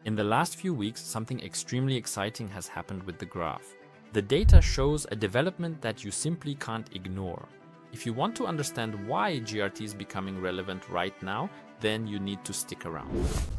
In the last few weeks, something extremely exciting has happened with the graph. The data shows a development that you simply can't ignore. If you want to understand why GRT is becoming relevant right now, then you need to stick around.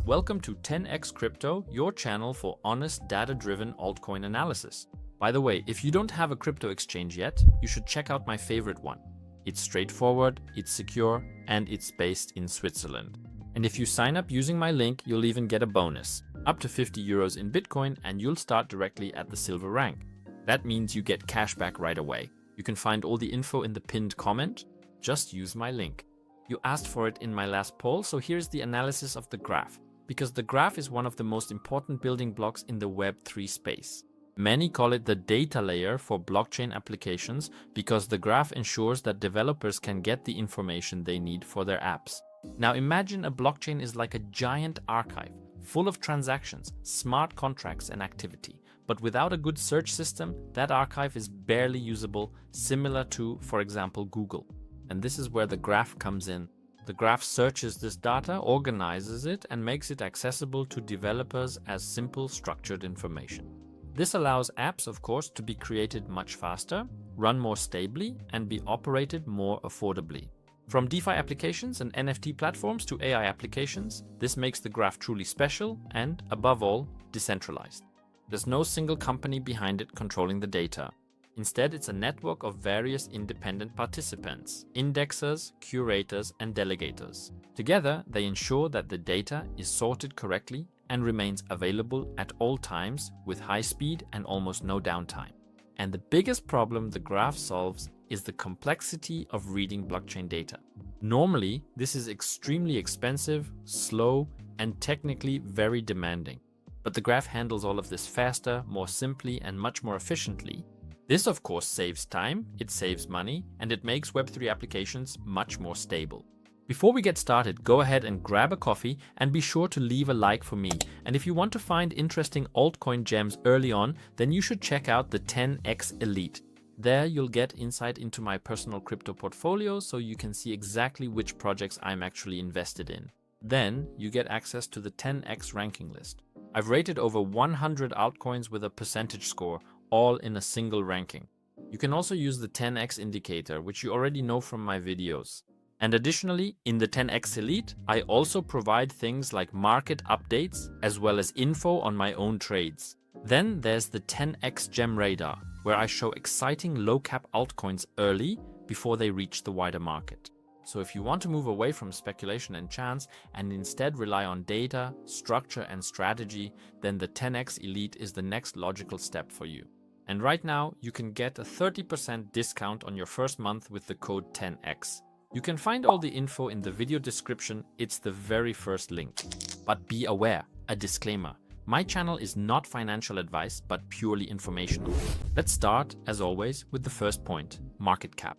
Welcome to 10x Crypto, your channel for honest, data-driven altcoin analysis. By the way, if you don't have a crypto exchange yet, you should check out my favorite one. It's straightforward, it's secure, and it's based in Switzerland. And if you sign up using my link, you'll even get a bonus, up to 50 euros in Bitcoin, and you'll start directly at the silver rank. That means you get cash back right away. You can find all the info in the pinned comment. Just use my link. You asked for it in my last poll, so here's the analysis of the graph, because the graph is one of the most important building blocks in the Web3 space. Many call it the data layer for blockchain applications because the graph ensures that developers can get the information they need for their apps. Now imagine a blockchain is like a giant archive, full of transactions, smart contracts and activity. But without a good search system, that archive is barely usable, similar to, for example, Google. And this is where the graph comes in. The graph searches this data, organizes it, and makes it accessible to developers as simple, structured information. This allows apps, of course, to be created much faster, run more stably, and be operated more affordably. From DeFi applications and NFT platforms to AI applications, this makes the graph truly special and, above all, decentralized. There's no single company behind it controlling the data. Instead, it's a network of various independent participants, indexers, curators, and delegators. Together, they ensure that the data is sorted correctly and remains available at all times with high speed and almost no downtime. And the biggest problem the graph solves is the complexity of reading blockchain data. Normally, this is extremely expensive, slow, and technically very demanding. But the graph handles all of this faster, more simply, and much more efficiently. This, of course, saves time, it saves money, and it makes Web3 applications much more stable. Before we get started, go ahead and grab a coffee and be sure to leave a like for me. And if you want to find interesting altcoin gems early on, then you should check out the 10x Elite. There you'll get insight into my personal crypto portfolio so you can see exactly which projects I'm actually invested in. Then you get access to the 10x ranking list. I've rated over 100 altcoins with a percentage score, all in a single ranking. You can also use the 10x indicator, which you already know from my videos. And additionally, in the 10x Elite, I also provide things like market updates as well as info on my own trades. Then there's the 10x Gem Radar, where I show exciting low-cap altcoins early before they reach the wider market. So if you want to move away from speculation and chance and instead rely on data, structure and strategy, then the 10x Elite is the next logical step for you. And right now, you can get a 30% discount on your first month with the code 10x. You can find all the info in the video description, it's the very first link. But be aware, a disclaimer. My channel is not financial advice, but purely informational. Let's start, as always, with the first point, market cap.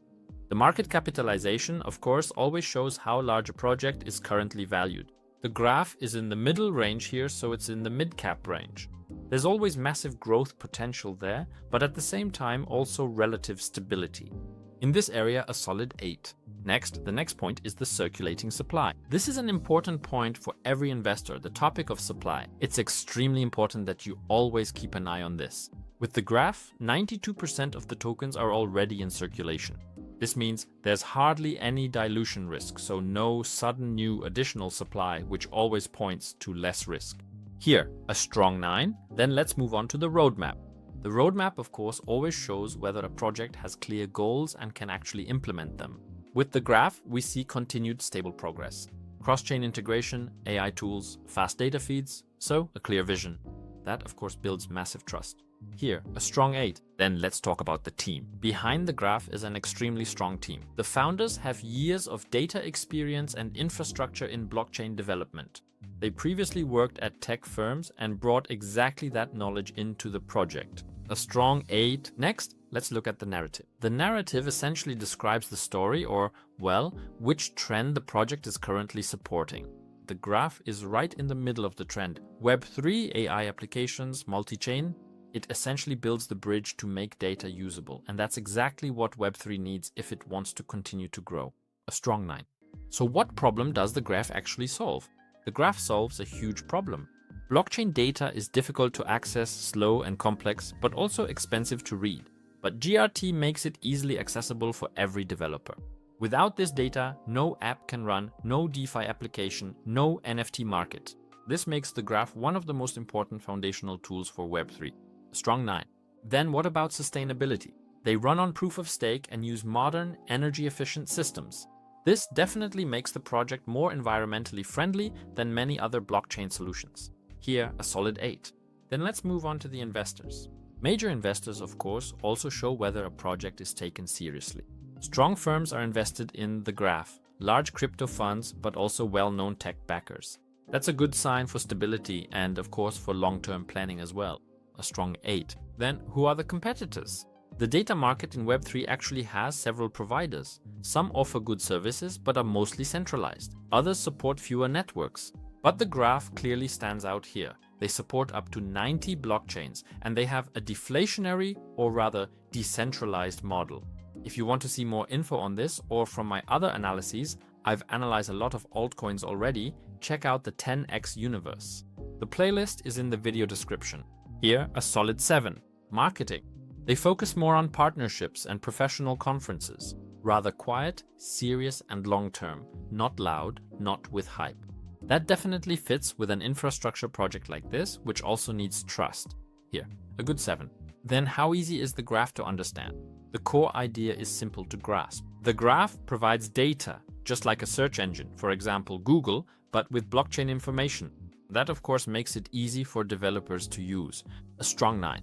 The market capitalization, of course, always shows how large a project is currently valued. The graph is in the middle range here, so it's in the mid-cap range. There's always massive growth potential there, but at the same time also relative stability. In this area, a solid 8. Next, the next point is the circulating supply. This is an important point for every investor, the topic of supply. It's extremely important that you always keep an eye on this. With the graph, 92% of the tokens are already in circulation. This means there's hardly any dilution risk, so no sudden new additional supply, which always points to less risk. Here, a strong 9. Then let's move on to the roadmap. The roadmap, of course, always shows whether a project has clear goals and can actually implement them. With the graph, we see continued stable progress. Cross-chain integration, AI tools, fast data feeds, so a clear vision. That, of course, builds massive trust. Here, a strong 8. Then let's talk about the team. Behind the graph is an extremely strong team. The founders have years of data experience and infrastructure in blockchain development. They previously worked at tech firms and brought exactly that knowledge into the project. A strong 8. Next, let's look at the narrative. The narrative essentially describes the story or, well, which trend the project is currently supporting. The graph is right in the middle of the trend. Web3, AI applications, multi-chain. It essentially builds the bridge to make data usable. And that's exactly what Web3 needs if it wants to continue to grow. A strong 9. So what problem does the graph actually solve? The graph solves a huge problem. Blockchain data is difficult to access, slow and complex, but also expensive to read. But GRT makes it easily accessible for every developer. Without this data, no app can run, no DeFi application, no NFT market. This makes the graph one of the most important foundational tools for Web3. A strong 9. Then what about sustainability? They run on proof of stake and use modern, energy-efficient systems. This definitely makes the project more environmentally friendly than many other blockchain solutions. Here, a solid 8. Then let's move on to the investors. Major investors, of course, also show whether a project is taken seriously. Strong firms are invested in the graph, large crypto funds, but also well-known tech backers. That's a good sign for stability and, of course, for long-term planning as well. A strong 8. Then, who are the competitors? The data market in Web3 actually has several providers. Some offer good services, but are mostly centralized. Others support fewer networks. But the graph clearly stands out here. They support up to 90 blockchains, and they have a deflationary, or rather decentralized model. If you want to see more info on this, or from my other analyses, I've analyzed a lot of altcoins already, check out the 10x universe. The playlist is in the video description. Here, a solid 7. Marketing. They focus more on partnerships and professional conferences. Rather quiet, serious and long-term, not loud, not with hype. That definitely fits with an infrastructure project like this, which also needs trust. Here, a good 7. Then how easy is the graph to understand? The core idea is simple to grasp. The graph provides data, just like a search engine, for example Google, but with blockchain information. That of course makes it easy for developers to use. A strong 9.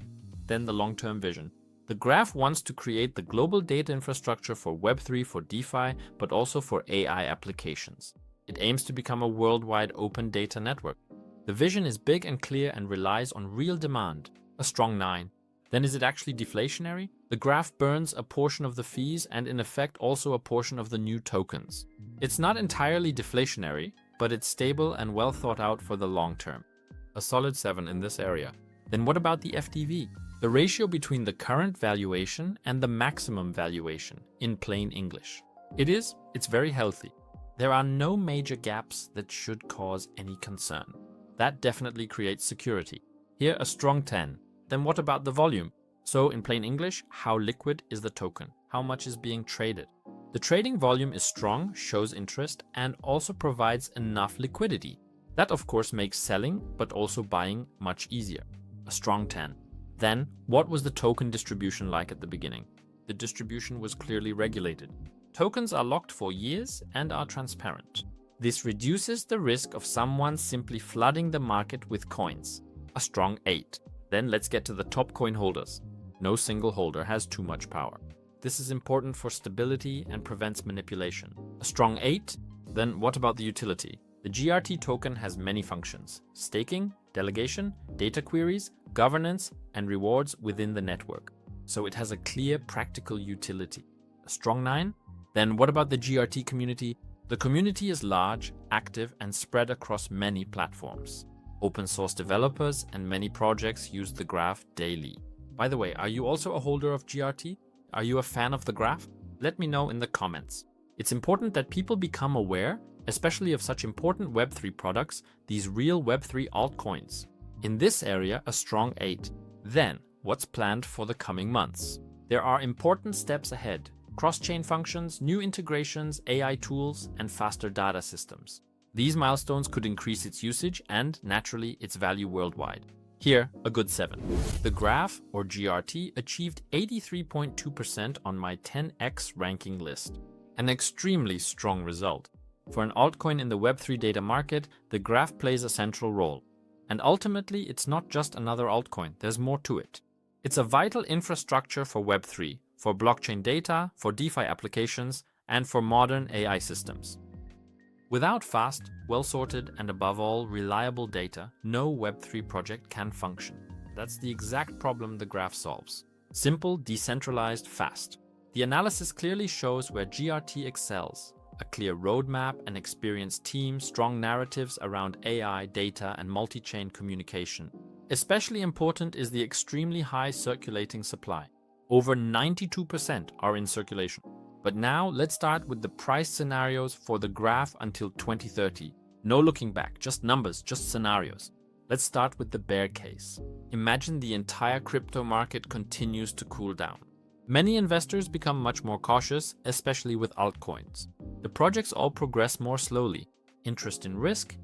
Then the long-term vision. The graph wants to create the global data infrastructure for Web3, for DeFi, but also for AI applications. It aims to become a worldwide open data network. The vision is big and clear and relies on real demand. A strong 9. Then is it actually deflationary? The graph burns a portion of the fees and in effect also a portion of the new tokens. It's not entirely deflationary, but it's stable and well thought out for the long term. A solid 7 in this area. Then what about the FDV? The ratio between the current valuation and the maximum valuation, in plain English. It's very healthy. There are no major gaps that should cause any concern. That definitely creates security. Here a strong 10. Then what about the volume? So in plain English, how liquid is the token? How much is being traded? The trading volume is strong, shows interest, and also provides enough liquidity. That of course makes selling, but also buying much easier. A strong 10. Then, what was the token distribution like at the beginning? The distribution was clearly regulated. Tokens are locked for years and are transparent. This reduces the risk of someone simply flooding the market with coins. A strong 8. Then let's get to the top coin holders. No single holder has too much power. This is important for stability and prevents manipulation. A strong 8. Then what about the utility? The GRT token has many functions: staking, delegation, data queries, governance, and rewards within the network. So it has a clear practical utility. A strong 9. Then what about the GRT community? The community is large, active, and spread across many platforms. Open source developers and many projects use the graph daily. By the way, are you also a holder of GRT? Are you a fan of the graph? Let me know in the comments. It's important that people become aware, especially of such important Web3 products, these real Web3 altcoins. In this area, a strong 8. Then, what's planned for the coming months? There are important steps ahead: cross-chain functions, new integrations, AI tools, and faster data systems. These milestones could increase its usage and, naturally, its value worldwide. Here, a good 7. The graph, or GRT, achieved 83.2% on my 10x ranking list. An extremely strong result. For an altcoin in the Web3 data market, the graph plays a central role. And ultimately, it's not just another altcoin, there's more to it. It's a vital infrastructure for Web3, for blockchain data, for DeFi applications, and for modern AI systems. Without fast, well-sorted, and above all, reliable data, no Web3 project can function. That's the exact problem the graph solves. Simple, decentralized, fast. The analysis clearly shows where GRT excels. A clear roadmap, an experienced team, strong narratives around AI, data, and multi-chain communication. Especially important is the extremely high circulating supply. Over 92% are in circulation. But now let's start with the price scenarios for the graph until 2030. No looking back, just numbers, just scenarios. Let's start with the bear case. Imagine the entire crypto market continues to cool down. Many investors become much more cautious, especially with altcoins. The projects all progress more slowly. Interest in risk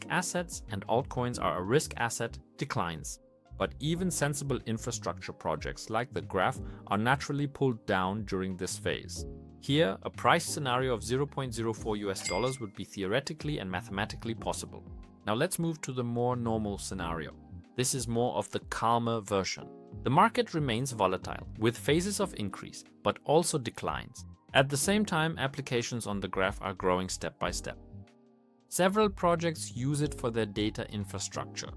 assets, and altcoins are a risk asset declines. But even sensible infrastructure projects like the graph are naturally pulled down during this phase. Here, a price scenario of $0.04 would be theoretically and mathematically possible. Now let's move to the more normal scenario. This is more of the calmer version. The market remains volatile, with phases of increase, but also declines. At the same time, applications on the graph are growing step by step. Several projects use it for their data infrastructure.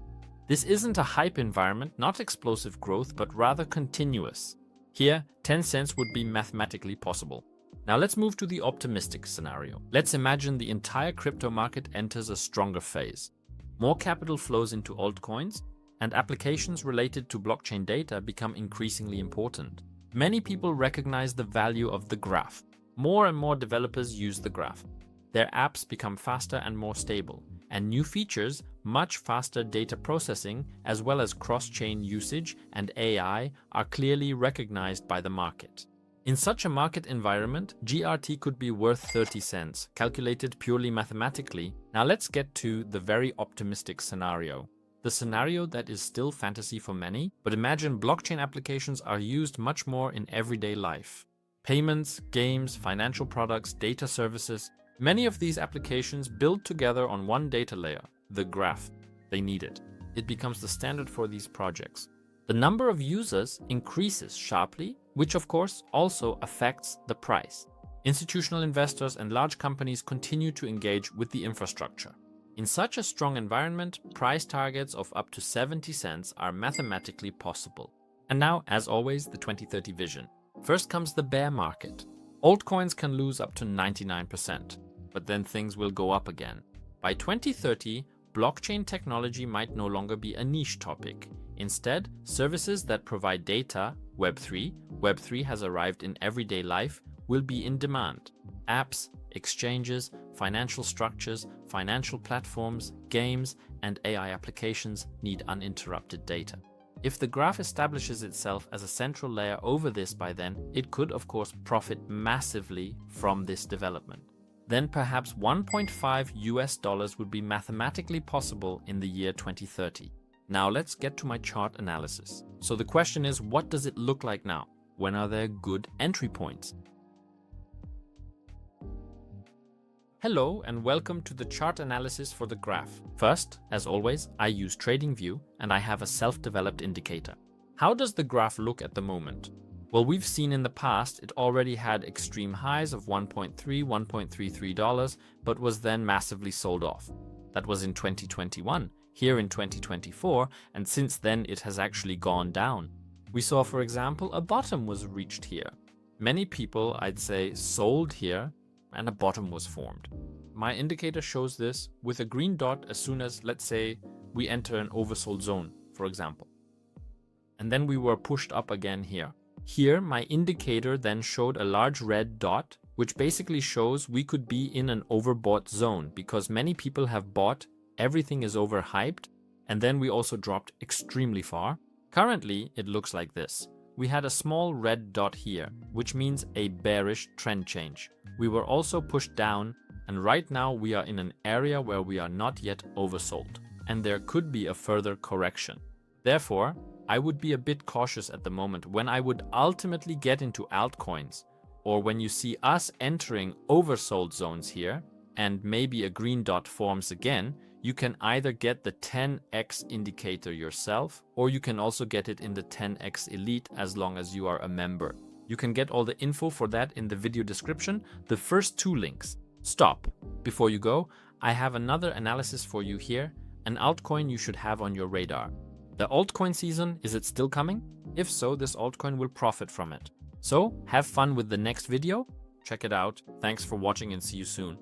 This isn't a hype environment, not explosive growth, but rather continuous. Here, 10 cents would be mathematically possible. Now let's move to the optimistic scenario. Let's imagine the entire crypto market enters a stronger phase. More capital flows into altcoins, and applications related to blockchain data become increasingly important. Many people recognize the value of the graph. More and more developers use the graph. Their apps become faster and more stable, and new features, much faster data processing, as well as cross-chain usage and AI, are clearly recognized by the market. In such a market environment, GRT could be worth 30 cents, calculated purely mathematically. Now let's get to the very optimistic scenario. The scenario that is still fantasy for many, but imagine blockchain applications are used much more in everyday life. Payments, games, financial products, data services. Many of these applications build together on one data layer, the graph. They need it. It becomes the standard for these projects. The number of users increases sharply, which of course also affects the price. Institutional investors and large companies continue to engage with the infrastructure. In such a strong environment, price targets of up to 70 cents are mathematically possible. And now, as always, the 2030 vision. First comes the bear market. Altcoins can lose up to 99%, but then things will go up again. By 2030, blockchain technology might no longer be a niche topic. Instead, services that provide data, Web3 has arrived in everyday life, will be in demand. Apps, exchanges, financial structures, financial platforms, games, and AI applications need uninterrupted data. If the graph establishes itself as a central layer over this by then, it could of course profit massively from this development. Then perhaps $1.5 would be mathematically possible in the year 2030. Now let's get to my chart analysis. So the question is, what does it look like now? When are there good entry points? Hello and welcome to the chart analysis for the graph. First, as always, I use TradingView and I have a self-developed indicator. How does the graph look at the moment? Well, we've seen in the past it already had extreme highs of $1.3, $1.33, but was then massively sold off. That was in 2021, here in 2024, and since then it has actually gone down. We saw, for example, a bottom was reached here. Many people, I'd say, sold here, and a bottom was formed. My indicator shows this with a green dot as soon as, let's say, we enter an oversold zone, for example. And then we were pushed up again here. Here, my indicator then showed a large red dot, which basically shows we could be in an overbought zone because many people have bought, everything is overhyped, and then we also dropped extremely far. Currently, it looks like this. We had a small red dot here, which means a bearish trend change. We were also pushed down, and right now we are in an area where we are not yet oversold, and there could be a further correction. Therefore, I would be a bit cautious at the moment when I would ultimately get into altcoins, or when you see us entering oversold zones here, and maybe a green dot forms again, you can either get the 10x indicator yourself, or you can also get it in the 10x Elite as long as you are a member. You can get all the info for that in the video description, the first two links. Stop. Before you go, I have another analysis for you here, an altcoin you should have on your radar. The altcoin season, is it still coming? If so, this altcoin will profit from it. So, have fun with the next video. Check it out. Thanks for watching and see you soon.